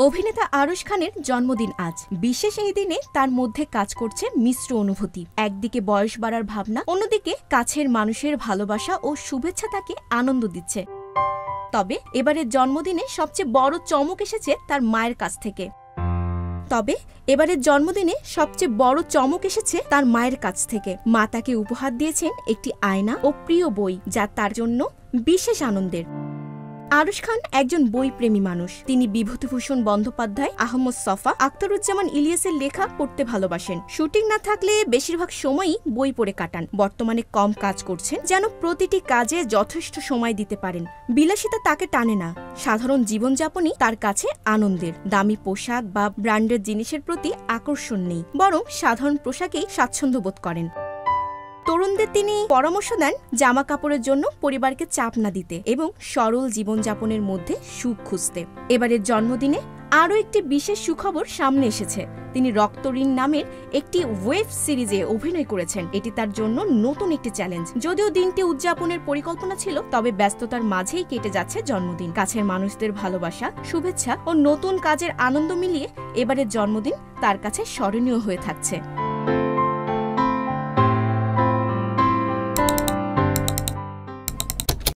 অভিনেতা আরশ খানের জন্মদিন আজ। বিশেষ এই দিনে তার মধ্যে কাজ করছে মিশ্র অনুভূতি। একদিকে বয়স বাড়ার ভাবনা, অন্যদিকে কাছের মানুষের ভালোবাসা ও শুভেচ্ছা তাকে আনন্দ দিচ্ছে। তবে এবারের জন্মদিনে সবচেয়ে বড় চমক এসেছে তার মায়ের কাছ থেকে। মা তাকে উপহার দিয়েছেন একটি আয়না ও প্রিয় বই, যা তার জন্য বিশেষ আনন্দের। আরশ খান একজন বইপ্রেমী মানুষ। তিনি বিভূতিভূষণ বন্দ্যোপাধ্যায়, আহমদ ছফা, আখতারুজ্জামান ইলিয়াসের লেখা পড়তে ভালোবাসেন। শুটিং না থাকলে বেশিরভাগ সময়ই বই পড়ে কাটান। বর্তমানে কম কাজ করছেন, যেন প্রতিটি কাজে যথেষ্ট সময় দিতে পারেন। বিলাসিতা তাকে টানে না, সাধারণ জীবনযাপনই তার কাছে আনন্দের। দামি পোশাক বা ব্র্যান্ডের জিনিসের প্রতি আকর্ষণ নেই, বরং সাধারণ পোশাকেই স্বাচ্ছন্দ্য বোধ করেন। তরুণদের তিনি পরামর্শ দেন জামা কাপড়ের জন্য পরিবারকে চাপ না দিতে এবং সরল জীবনযাপনের মধ্যে সুখ খুঁজতে। এবারের জন্মদিনে আরও একটি বিশেষ সুখবর সামনে এসেছে। তিনি রক্তঋণ নামের একটি ওয়েব সিরিজে অভিনয় করেছেন। এটি তার জন্য নতুন একটি চ্যালেঞ্জ। যদিও দিনটি উদযাপনের পরিকল্পনা ছিল, তবে ব্যস্ততার মাঝেই কেটে যাচ্ছে জন্মদিন। কাছের মানুষদের ভালোবাসা, শুভেচ্ছা ও নতুন কাজের আনন্দ মিলিয়ে এবারের জন্মদিন তার কাছে স্মরণীয় হয়ে থাকছে।